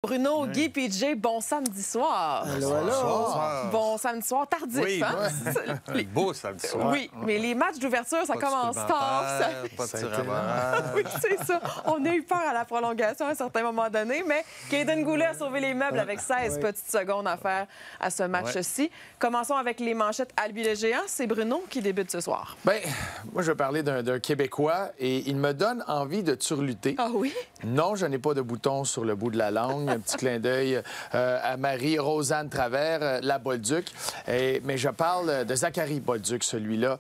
Bruno, Guy, PJ, bon samedi soir. Allô, allô. Bon samedi soir tardif, oui, hein? Un beau samedi soir. Oui, mais les matchs d'ouverture, ça commence tard. Pas de tir à barrage. Oui, c'est ça. On a eu peur à la prolongation à un certain moment donné, mais Kaden Goulet a sauvé les meubles avec 16 petites secondes à faire à ce match-ci. Commençons avec les manchettes Albi le Géant. C'est Bruno qui débute ce soir. Bien, moi, je vais parler d'un Québécois et il me donne envie de turluter. Ah oui? Non, je n'ai pas de bouton sur le bout de la langue. Un petit clin d'œil à Marie-Rosanne Travers, la Bolduc. Mais je parle de Zachary Bolduc, celui-là,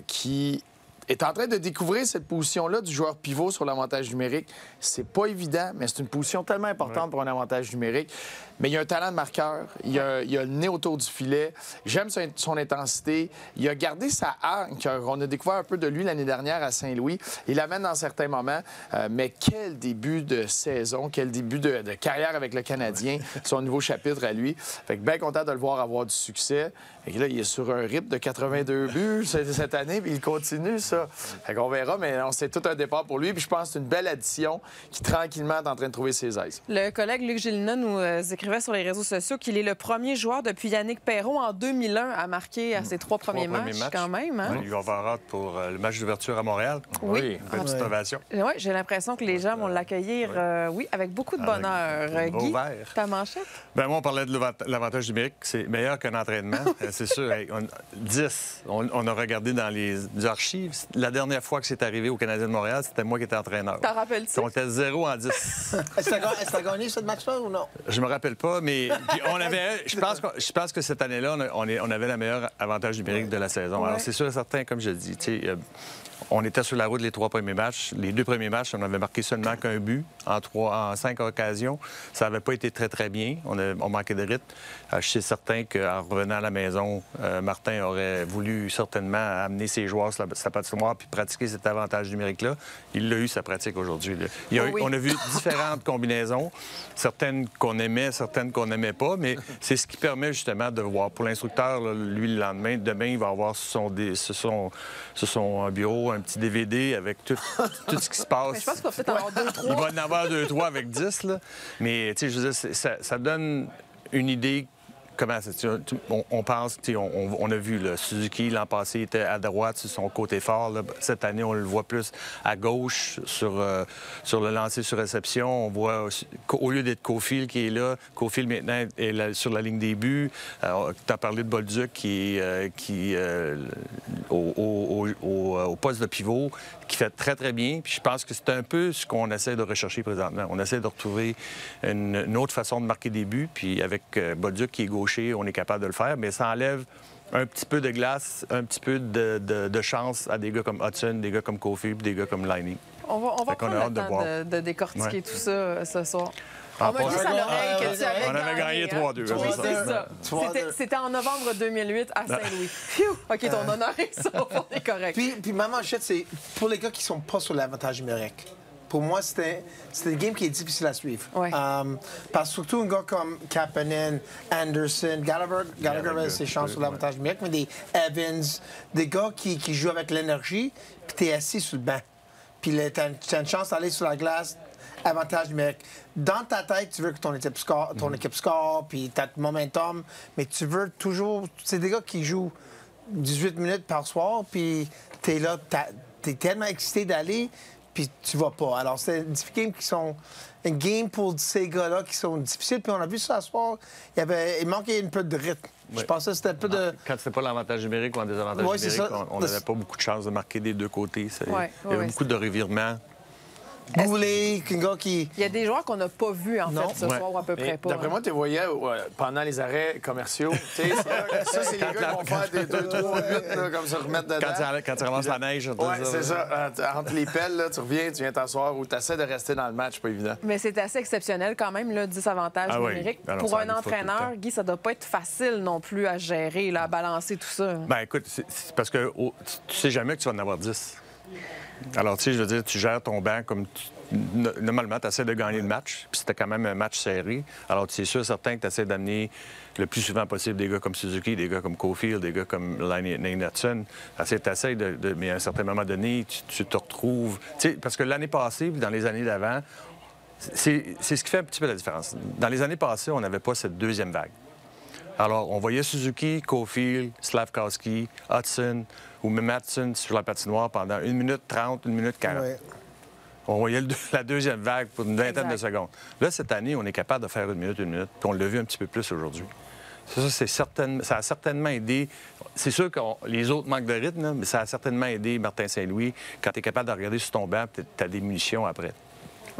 qui est en train de découvrir cette position-là du joueur pivot sur l'avantage numérique. C'est pas évident, mais c'est une position tellement importante pour un avantage numérique. Mais il y a un talent de marqueur, il a le nez autour du filet. J'aime son intensité. Il a gardé sa hargne. On a découvert un peu de lui l'année dernière à Saint-Louis. Il l'amène dans certains moments. Mais quel début de saison, quel début de carrière avec le Canadien, son nouveau chapitre à lui. Fait que bien content de le voir avoir du succès. Et là, il est sur un rythme de 82 buts cette année, puis il continue ça. Fait qu'on verra, mais c'est tout un départ pour lui. Puis je pense que c'est une belle addition qui, tranquillement, est en train de trouver ses aises. Le collègue Luc Gélina nous écrivait sur les réseaux sociaux qu'il est le premier joueur depuis Yannick Perron en 2001 à marquer à ses trois premiers matchs, quand même. Hein? Il va avoir hâte pour le match d'ouverture à Montréal. Oui. Une petite ovation. Oui, j'ai l'impression que les gens vont l'accueillir, avec beaucoup de bonheur. Guy, ta manchette? Bien, moi, on parlait de l'avantage numérique. C'est meilleur qu'un entraînement. C'est sûr. 10. On a regardé dans les archives. La dernière fois que c'est arrivé au Canadien de Montréal, c'était moi qui étais entraîneur. T'en rappelles-tu? On était 0 en 10. Est-ce que tu as gagné ce match-là ou non? Je me rappelle pas, mais puis on avait. Je pense que cette année-là, on avait la meilleure avantage numérique de la saison. Alors, c'est sûr et certain, comme je dis, on était sur la route les 3 premiers matchs. Les 2 premiers matchs, on avait marqué seulement qu'un but en 5 occasions. Ça n'avait pas été très, très bien. On manquait de rythme. Je suis certain qu'en revenant à la maison, Martin aurait voulu certainement amener ses joueurs sur sa patinoire puis pratiquer cet avantage numérique-là. Il l'a eu, sa pratique aujourd'hui. On a vu différentes combinaisons, certaines qu'on aimait, certaines qu'on n'aimait pas, mais c'est ce qui permet justement de voir. Pour l'instructeur, lui, le lendemain, demain, il va avoir sur son bureau un petit DVD avec tout ce qui se passe. Mais je pense qu'il va peut-être en avoir 2-3. Il va en avoir 2-3 avec 10, là. Mais, tu sais, je veux dire, ça donne une idée. Comment on pense, on a vu le Suzuki l'an passé était à droite sur son côté fort. Là. Cette année, on le voit plus à gauche sur le lancer sur réception. On voit au lieu d'être Cofield qui est là, Cofield maintenant est sur la ligne des buts. Tu as parlé de Bolduc qui au poste de pivot, qui fait très, très bien. Puis je pense que c'est un peu ce qu'on essaie de rechercher présentement. On essaie de retrouver une autre façon de marquer des buts. Puis avec Bolduc qui est gaucher, on est capable de le faire, mais ça enlève un petit peu de glace, un petit peu de chance à des gars comme Hudson, des gars comme Cofield, des gars comme Liney. On va prendre le temps de décortiquer tout ça ce soir. On m'a dit à l'oreille que tu avais On avait gagné 3-2. Oui, c'est ça. C'était en novembre 2008 à Saint-Louis. OK, ton honneur est ça, on est correct. Puis ma manchette, c'est pour les gars qui sont pas sur l'avantage numérique. Pour moi, c'était une game qui est difficile à suivre. Ouais. Parce que surtout un gars comme Kapanen, Anderson, Gallagher avait ses chances sur l'avantage numérique, mais des Evans, des gars qui jouent avec l'énergie, puis tu es assis sur le banc. Puis tu as une chance d'aller sur la glace, avantage numérique. Dans ta tête, tu veux que ton équipe score, puis tu as le momentum, mais tu veux toujours... C'est des gars qui jouent 18 minutes par soir, puis tu es là, tu es tellement excité d'aller, puis tu vas pas. Alors, c'est une game pour ces gars-là qui sont difficiles. Puis on a vu ça ce soir, il manquait un peu de rythme. Oui. Je pensais que c'était un peu de... Quand c'était pas l'avantage numérique ou un désavantage numérique, on n'avait pas beaucoup de chances de marquer des deux côtés. Il y avait beaucoup de revirements. Goulet, un gars qui... Il y a des joueurs qu'on n'a pas vus, en fait, ce soir, ou à peu près pas. D'après moi, tu les voyais pendant les arrêts commerciaux. Ça, c'est les gars qui vont faire des 2-3-8, comme ça, remettre dedans. Quand tu ramasses la neige. Oui, c'est ça. Entre les pelles, là, tu reviens, tu viens t'asseoir ou tu essaies de rester dans le match, pas évident. Mais c'est assez exceptionnel quand même, là, 10 avantages numériques. Alors, pour un entraîneur, Guy, ça doit pas être facile non plus à gérer, là, à balancer tout ça. Bien, écoute, c'est parce que tu sais jamais que tu vas en avoir 10. Alors, tu sais, je veux dire, tu gères ton banc comme normalement, tu essaies de gagner le match, puis c'était quand même un match serré. Alors, c'est sûr, certain que tu essaies d'amener le plus souvent possible des gars comme Suzuki, des gars comme Cofield, des gars comme Liney Hudson. Tu essaies mais à un certain moment donné, tu te retrouves... Tu sais, parce que l'année passée, puis dans les années d'avant, c'est ce qui fait un petit peu la différence. Dans les années passées, on n'avait pas cette deuxième vague. Alors, on voyait Suzuki, Caulfield, Slafkowski, Hudson ou même Matheson sur la patinoire pendant 1 minute 30, 1 minute 40. Ouais. On voyait la deuxième vague pour une vingtaine de secondes. Là, cette année, on est capable de faire 1 minute, 1 minute, puis on l'a vu un petit peu plus aujourd'hui. Ça a certainement aidé. C'est sûr que les autres manquent de rythme, là, mais ça a certainement aidé Martin Saint-Louis quand tu es capable de regarder sur ton banc, tu as des munitions après.